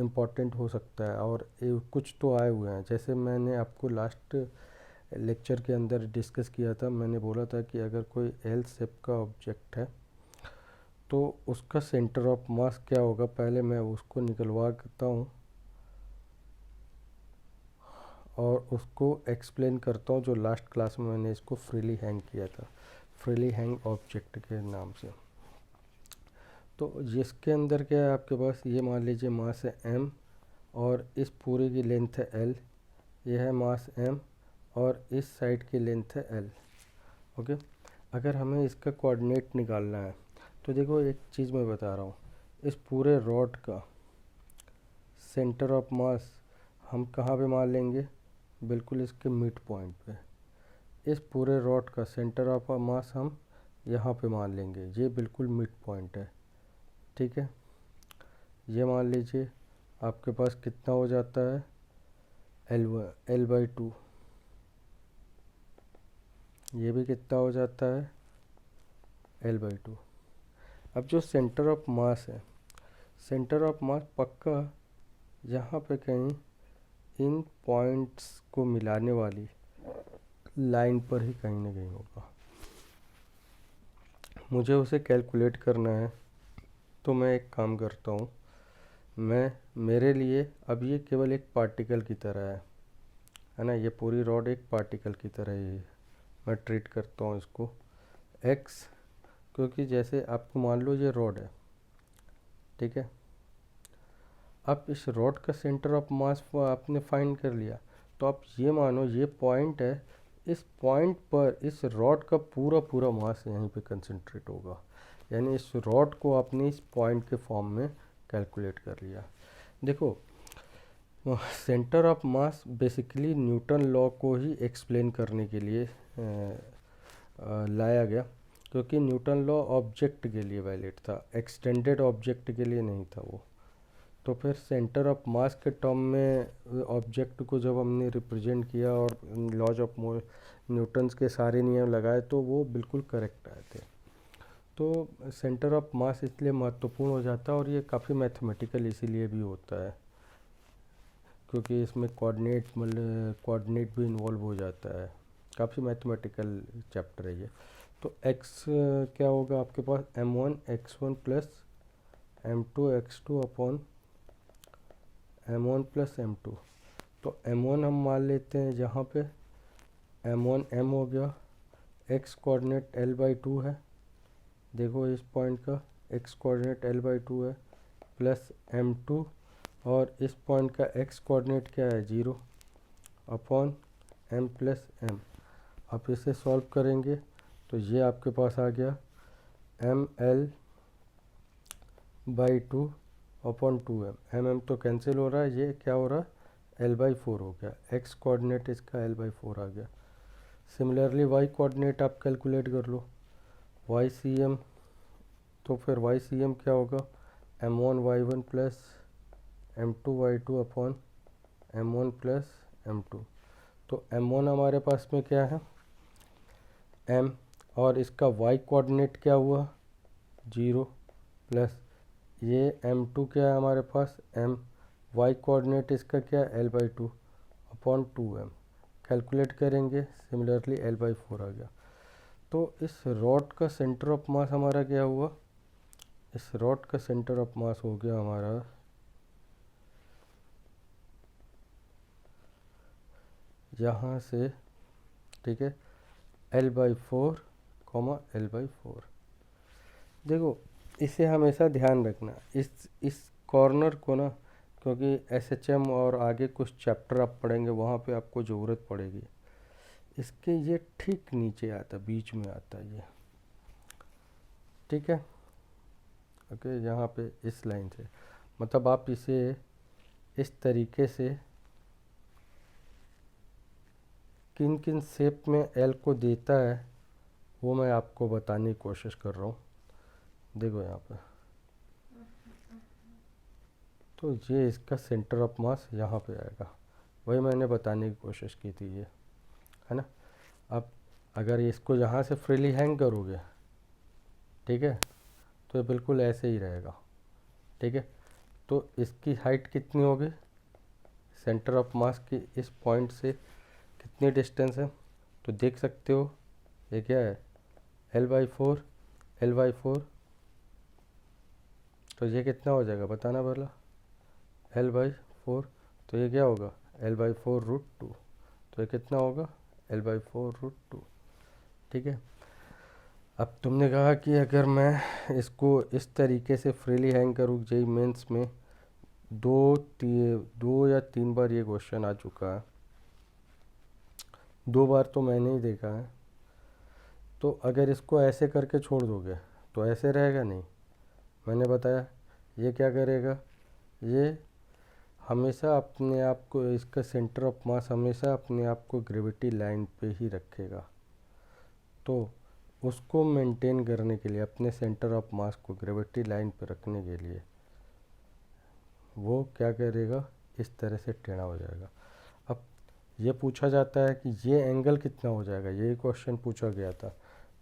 Important हो सकता है और कुछ तो आए हुए हैं। जैसे मैंने आपको लास्ट लेक्चर के अंदर डिस्कस किया था, मैंने बोला था कि अगर कोई एल शेप का ऑब्जेक्ट है तो उसका सेंटर ऑफ मास क्या होगा। पहले मैं उसको निकलवाता हूँ और उसको एक्सप्लेन करता हूँ, जो लास्ट क्लास में मैंने इसको फ्रीली हैंग किया था, फ्रीली हैंग ऑब्जेक्ट के नाम से। तो जिसके अंदर क्या है आपके पास, ये मान लीजिए मास है m और इस पूरे की लेंथ है l, ये है मास m और इस साइड की लेंथ है l। ओके, अगर हमें इसका कोऑर्डिनेट निकालना है तो देखो एक चीज़ मैं बता रहा हूँ, इस पूरे रॉड का सेंटर ऑफ मास हम कहाँ पे मान लेंगे, बिल्कुल इसके मिड पॉइंट पे। इस पूरे रॉड का सेंटर ऑफ मास हम यहाँ पे मान लेंगे, ये बिल्कुल मिड पॉइंट है। ठीक है, ये मान लीजिए आपके पास कितना हो जाता है, L/2। ये भी कितना हो जाता है, L/2। अब जो सेंटर ऑफ मास है, सेंटर ऑफ मास पक्का यहाँ पे कहीं इन पॉइंट्स को मिलाने वाली लाइन पर ही कहीं ना कहीं होगा। मुझे उसे कैलकुलेट करना है, तो मैं एक काम करता हूँ, मेरे लिए अब ये केवल एक पार्टिकल की तरह है ना, ये पूरी रॉड एक पार्टिकल की तरह ही है। मैं ट्रीट करता हूँ इसको x, क्योंकि जैसे आपको मान लो ये रॉड है, ठीक है। अब इस रॉड का सेंटर ऑफ मास आपने फाइंड कर लिया, तो आप ये मानो ये पॉइंट है, इस पॉइंट पर इस रॉड का पूरा पूरा मास यहीं पे कंसंट्रेट होगा। यानी इस रॉड को आपने इस पॉइंट के फॉर्म में कैलकुलेट कर लिया। देखो, centre of mass basically Newton law को ही एक्सप्लेन करने के लिए लाया गया, क्योंकि न्यूटन लॉ ऑब्जेक्ट के लिए वैलिड था, एक्सटेंडेड ऑब्जेक्ट के लिए नहीं था वो। तो फिर सेंटर ऑफ मास के टर्म में ऑब्जेक्ट को जब हमने रिप्रेजेंट किया और लॉज ऑफ न्यूटन्स के सारे नियम लगाए तो वो बिल्कुल करेक्ट आए थे। तो सेंटर ऑफ मास इसलिए महत्वपूर्ण हो जाता है, और ये काफ़ी मैथमेटिकल इसीलिए भी होता है क्योंकि इसमें कोऑर्डिनेट भी इन्वॉल्व हो जाता है। काफ़ी मैथमेटिकल चैप्टर है ये। तो x क्या होगा आपके पास, m1 x1 plus m2 x2 upon m1 plus m2। तो m1 हम मान लेते हैं जहाँ पे m1 m हो गया, x कोऑर्डिनेट L/2 है, देखो इस पॉइंट का x कोऑर्डिनेट L/2 है, प्लस m2 और इस पॉइंट का x कोऑर्डिनेट क्या है 0 अपॉन m प्लस m। आप इसे सॉल्व करेंगे तो ये आपके पास आ गया mL/2 अपॉन 2m। m तो कैंसिल हो रहा है, ये क्या हो रहा है L/4 हो गया, x कोऑर्डिनेट इसका L/4 आ गया। सिमिलरली y कोऑर्डिनेट आप कैलकुलेट कर लो, YCM, तो फिर YCM क्या होगा, m1 y1 plus m2 y2 upon m1 plus m2। तो m1 हमारे पास में क्या है m, और इसका y कोऑर्डिनेट क्या हुआ 0, प्लस ये m2 क्या है हमारे पास m, y कोऑर्डिनेट इसका क्या है L/2 अपॉन 2m। कैलकुलेट करेंगे, सिमिलरली L/4 आ गया। तो इस रॉड का सेंटर ऑफ मास हमारा क्या हुआ, इस रॉड का सेंटर ऑफ मास हो गया हमारा यहाँ से, ठीक है, L/4 L/4। देखो इसे हमेशा ध्यान रखना, इस कॉर्नर को ना, क्योंकि SHM और आगे कुछ चैप्टर आप पढ़ेंगे वहाँ पे आपको ज़रूरत पड़ेगी। इसके ये ठीक नीचे आता, बीच में आता ये, ठीक है। ओके, यहाँ पे इस लाइन से, मतलब आप इसे इस तरीके से किन किन शेप में L को देता है वो मैं आपको बताने की कोशिश कर रहा हूँ। देखो यहाँ पे, तो ये इसका सेंटर ऑफ मास यहाँ पे आएगा, वही मैंने बताने की कोशिश की थी ये, है ना। अब अगर इसको यहाँ से फ्रीली हैंग करोगे, ठीक है, तो ये बिल्कुल ऐसे ही रहेगा, ठीक है। तो इसकी हाइट कितनी होगी, सेंटर ऑफ मास की इस पॉइंट से कितनी डिस्टेंस है, तो देख सकते हो ये क्या है, L/4, L/4, तो ये कितना हो जाएगा बताना पहला, L/4, तो ये क्या होगा L/4√2, तो ये कितना होगा L/4√2। ठीक है। अब तुमने कहा कि अगर मैं इसको इस तरीके से फ्रीली हैंग करूँ, जेईई मेंस में 2 या 3 बार ये क्वेश्चन आ चुका है, 2 बार तो मैंने ही देखा है। तो अगर इसको ऐसे करके छोड़ दोगे तो ऐसे रहेगा नहीं, मैंने बताया ये क्या करेगा, ये हमेशा अपने आप को, इसका सेंटर ऑफ मास हमेशा अपने आप को ग्रेविटी लाइन पे ही रखेगा। तो उसको मेंटेन करने के लिए, अपने सेंटर ऑफ मास को ग्रेविटी लाइन पे रखने के लिए वो क्या करेगा, इस तरह से टेढ़ा हो जाएगा। अब ये पूछा जाता है कि ये एंगल कितना हो जाएगा, यही क्वेश्चन पूछा गया था।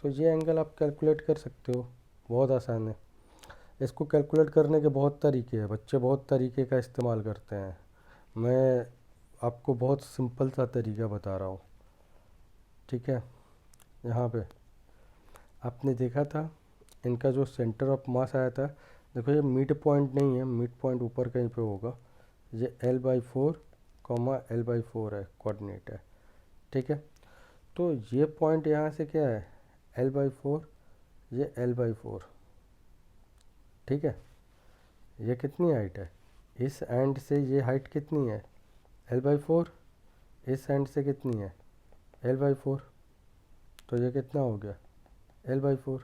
तो ये एंगल आप कैलकुलेट कर सकते हो, बहुत आसान है। इसको कैलकुलेट करने के बहुत तरीके हैं, बच्चे बहुत तरीके का इस्तेमाल करते हैं, मैं आपको बहुत सिंपल सा तरीका बता रहा हूँ। ठीक है। यहाँ पे आपने देखा था इनका जो सेंटर ऑफ मास आया था, देखो ये मिड पॉइंट नहीं है, मिड पॉइंट ऊपर कहीं पे होगा, ये L/4, L/4 है, कोऑर्डिनेट है। ठीक है। तो ये पॉइंट यहाँ से क्या है L/4, ये L/4। ठीक है। ये कितनी हाइट है, इस एंड से ये हाइट कितनी है L/4, इस एंड से कितनी है L/4, तो ये कितना हो गया L/4।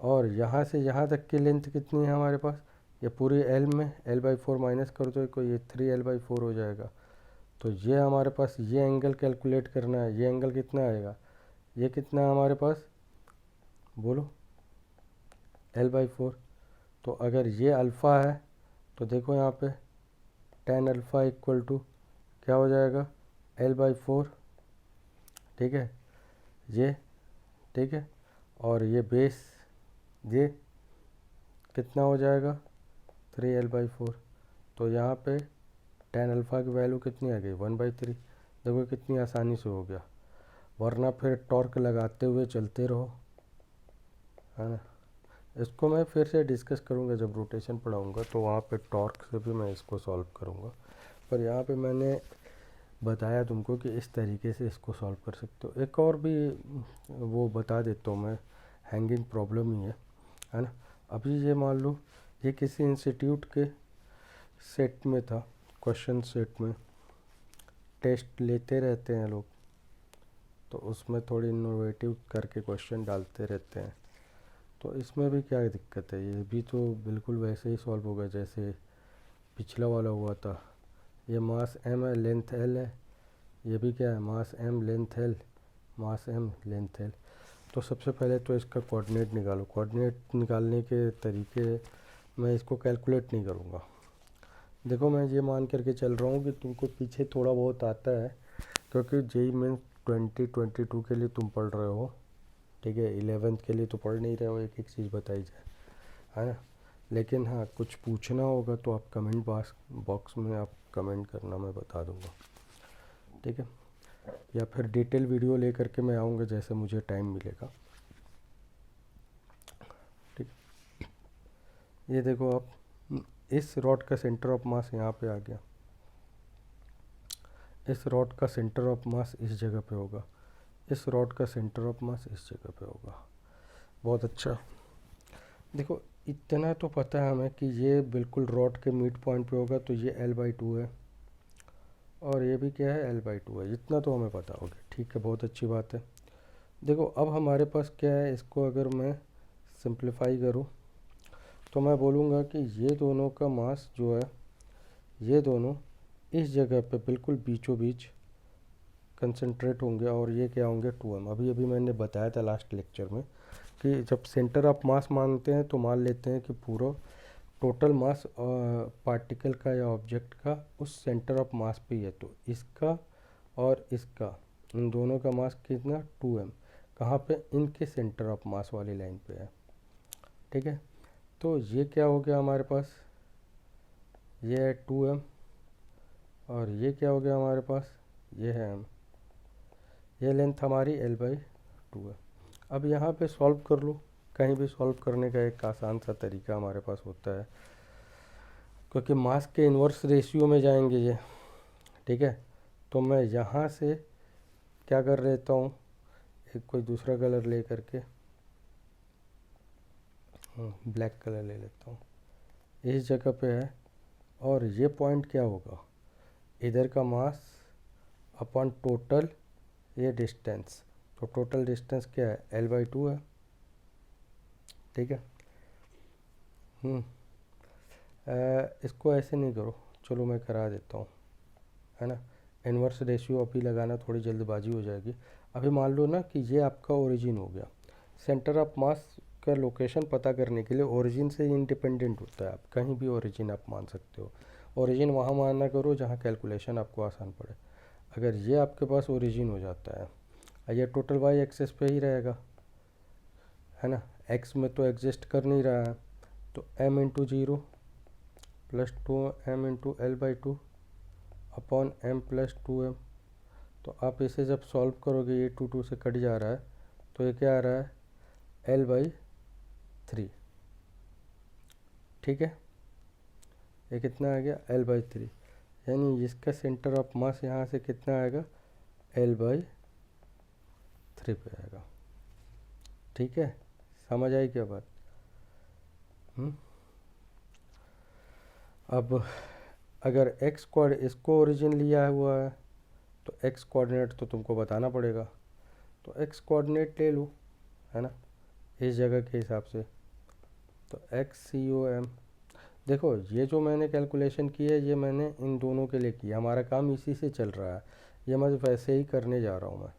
और यहाँ से यहाँ तक की लेंथ कितनी है हमारे पास, ये पूरी L में L/4 माइनस कर दो तो ये 3L/4 हो जाएगा। तो ये हमारे पास ये एंगल कैलकुलेट करना है, ये एंगल कितना आएगा, ये कितना है हमारे पास बोलो L/4। तो अगर ये अल्फ़ा है तो देखो यहाँ पे tan अल्फ़ा इक्वल टू क्या हो जाएगा L/4। ठीक है। ये ठीक है। और ये बेस ये कितना हो जाएगा 3L/4। तो यहाँ पे tan अल्फ़ा की वैल्यू कितनी आ गई 1/3। देखो कितनी आसानी से हो गया, वरना फिर टॉर्क लगाते हुए चलते रहो, है ना। इसको मैं फिर से डिस्कस करूँगा जब रोटेशन पढ़ाऊँगा, तो वहाँ पे टॉर्क से भी मैं इसको सॉल्व करूँगा। पर यहाँ पे मैंने बताया तुमको कि इस तरीके से इसको सॉल्व कर सकते हो। एक और भी वो बता देता हूँ मैं, हैंगिंग प्रॉब्लम ही है ना। अभी ये मान लो ये किसी इंस्टीट्यूट के सेट में था, क्वेश्चन सेट में टेस्ट लेते रहते हैं लोग, तो उसमें थोड़ी इनोवेटिव करके क्वेश्चन डालते रहते हैं। तो इसमें भी क्या दिक्कत है, ये भी तो बिल्कुल वैसे ही सॉल्व होगा जैसे पिछला वाला हुआ था। ये मास m है, लेंथ l है, ये भी क्या है मास m लेंथ l, मास m लेंथ l। तो सबसे पहले तो इसका कोऑर्डिनेट निकालो। कोऑर्डिनेट निकालने के तरीके मैं इसको कैलकुलेट नहीं करूँगा। देखो मैं ये मान करके चल रहा हूँ कि तुमको पीछे थोड़ा बहुत आता है, क्योंकि जेईई मेंस 2022 के लिए तुम पढ़ रहे हो। ठीक है। 11th के लिए तो पढ़ नहीं रहे हो, एक एक चीज़ बताई जाए, है ना। लेकिन हाँ कुछ पूछना होगा तो आप कमेंट बॉक्स में आप कमेंट करना, मैं बता दूँगा। ठीक है। या फिर डिटेल वीडियो ले करके मैं आऊँगा जैसे मुझे टाइम मिलेगा। ठीक। ये देखो आप, इस रॉड का सेंटर ऑफ मास यहाँ पे आ गया, इस रॉड का सेंटर ऑफ मास इस जगह पे होगा, इस रॉड का सेंटर ऑफ मास इस जगह पे होगा। बहुत अच्छा। देखो इतना तो पता है हमें कि ये बिल्कुल रॉड के मिड पॉइंट पे होगा, तो ये L/2 है और ये भी क्या है L/2 है, इतना तो हमें पता होगा। ठीक है, बहुत अच्छी बात है। देखो अब हमारे पास क्या है, इसको अगर मैं सिंप्लीफाई करूँ तो मैं बोलूँगा कि ये दोनों का मास जो है, ये दोनों इस जगह पे बिल्कुल बीचों बीच कंसंट्रेट होंगे, और ये क्या होंगे 2m। अभी अभी मैंने बताया था लास्ट लेक्चर में कि जब सेंटर ऑफ मास मानते हैं तो मान लेते हैं कि पूरा टोटल मास पार्टिकल का या ऑब्जेक्ट का उस सेंटर ऑफ मास पे ही है। तो इसका और इसका, इन दोनों का मास कितना 2m, कहाँ पे, इनके सेंटर ऑफ मास वाली लाइन पे है। ठीक है। तो ये क्या हो गया हमारे पास, ये है 2m, और ये क्या हो गया हमारे पास, ये है m। ये लेंथ हमारी l/2 है। अब यहाँ पे सॉल्व कर लो, कहीं भी सॉल्व करने का एक आसान सा तरीका हमारे पास होता है, क्योंकि मास के इन्वर्स रेशियो में जाएंगे ये, ठीक है। तो मैं यहाँ से क्या कर लेता हूँ, एक कोई दूसरा कलर ले करके ब्लैक कलर ले लेता हूँ, इस जगह पे है। और ये पॉइंट क्या होगा, इधर का मास अपॉन टोटल ये डिस्टेंस, तो टोटल डिस्टेंस क्या है, l/2 है, ठीक है। इसको ऐसे नहीं करो, चलो मैं करा देता हूँ, है ना। इन्वर्स रेशियो अभी लगाना थोड़ी जल्दबाजी हो जाएगी। अभी मान लो ना कि ये आपका ओरिजिन हो गया, सेंटर ऑफ मास का लोकेशन पता करने के लिए ओरिजिन से इंडिपेंडेंट होता है, आप कहीं भी ओरिजिन आप मान सकते हो। ओरिजिन वहाँ माना करो जहाँ कैलकुलेशन आपको आसान पड़े। अगर ये आपके पास ओरिजिन हो जाता है, ये टोटल वाई एक्सेस पे ही रहेगा, है ना, एक्स में तो एग्जिस्ट कर नहीं रहा है, तो m into 0 plus 2m into l/2 upon m plus 2m। तो आप इसे जब सॉल्व करोगे, ये 2 से कट जा रहा है, तो ये क्या आ रहा है, l/3, ठीक है। ये कितना आ गया, l/3, यानी इसका सेंटर ऑफ मास यहाँ से कितना आएगा, l/3 पे आएगा, ठीक है। समझ आई क्या बात। अब अगर x कोऑर्ड इसको ओरिजिन लिया हुआ है, तो x कोऑर्डिनेट तो तुमको बताना पड़ेगा, तो x कोऑर्डिनेट ले लो, है ना, इस जगह के हिसाब से। तो XCOM, देखो ये जो मैंने कैलकुलेशन की है, ये मैंने इन दोनों के लिए किया, हमारा काम इसी से चल रहा है, ये मैं वैसे ही करने जा रहा हूँ मैं,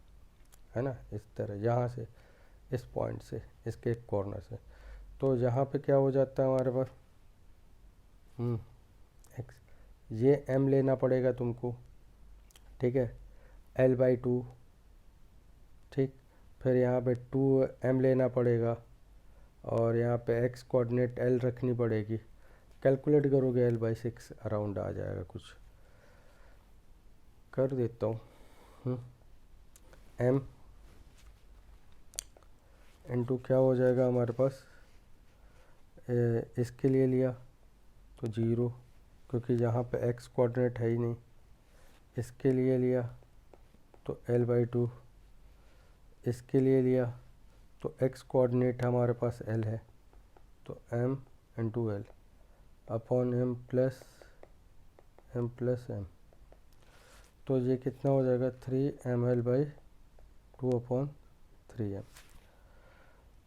है ना, इस तरह, यहाँ से, इस पॉइंट से, इसके एक कॉर्नर से। तो यहाँ पे क्या हो जाता है हमारे पास, x, ये m लेना पड़ेगा तुमको, ठीक है, l/2, ठीक। फिर यहाँ पे 2m लेना पड़ेगा, और यहाँ पे x कोऑर्डिनेट l रखनी पड़ेगी। कैलकुलेट करोगे l/6 अराउंड आ जाएगा, कुछ कर देता हूँ। m इंटू क्या हो जाएगा हमारे पास, इसके लिए लिया तो 0, क्योंकि यहाँ पे x कोऑर्डिनेट है ही नहीं। इसके लिए लिया तो l/2, इसके लिए लिया तो x कोऑर्डिनेट हमारे पास l है, तो m into l upon m plus m। तो ये कितना हो जाएगा, 3ml/2 अपॉन 3m।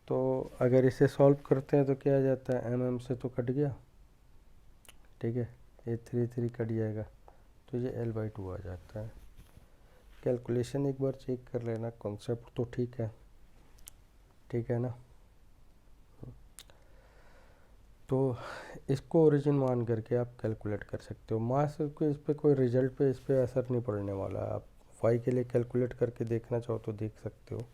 तो अगर इसे सॉल्व करते हैं तो क्या आ जाता है, mm से तो कट गया, ठीक है, ये 3 कट जाएगा, तो ये l/2 आ जाता है। कैलकुलेशन एक बार चेक कर लेना, कॉन्सेप्ट तो ठीक है ना। तो इसको ओरिजिन मान करके आप कैलकुलेट कर सकते हो। मास को इस पे कोई रिजल्ट पे इस पे असर नहीं पड़ने वाला है। आप फाई के लिए कैलकुलेट करके देखना चाहो तो देख सकते हो।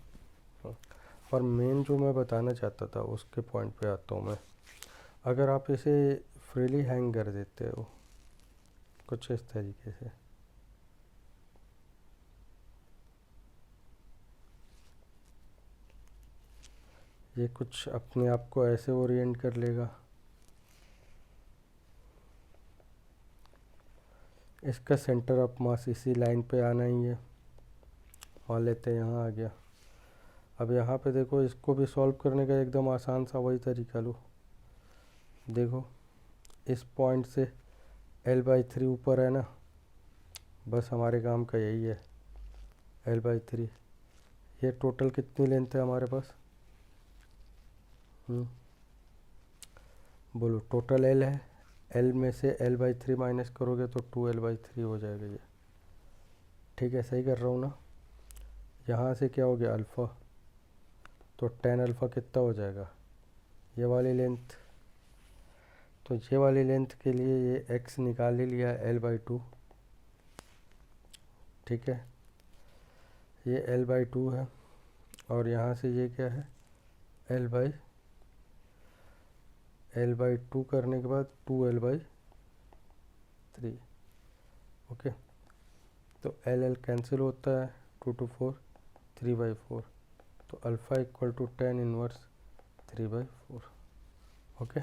और मेन जो मैं बताना चाहता था उसके पॉइंट पे आता हूँ मैं। अगर आप इसे फ्रीली हैंग कर देते हो कुछ इस तरीके से, ये कुछ अपने आप को ऐसे ओरिएंट कर लेगा, इसका सेंटर ऑफ मास इसी लाइन पे आना ही है, मान लेते हैं यहाँ आ गया। अब यहाँ पे देखो, इसको भी सॉल्व करने का एकदम आसान सा वही तरीका लो। देखो इस पॉइंट से l/3 ऊपर है ना, बस हमारे काम का यही है, l/3। ये टोटल कितनी लेंथ है हमारे पास, बोलो, टोटल l है, l में से l/3 माइनस करोगे तो 2l/3 हो जाएगा ये, ठीक है, सही कर रहा हूँ ना। यहाँ से क्या हो गया, अल्फ़ा, तो tan अल्फ़ा कितना हो जाएगा, ये वाली लेंथ। तो ये वाली लेंथ के लिए ये x निकाल ही लिया l/2, ठीक है, ये l/2 है, और यहाँ से ये क्या है, l/2 करने के बाद 2l/3 3। ओके, तो एल एल कैंसिल होता है, 2 to 4 3/4, तो alpha equal to 10 inverse 3/4। Okay.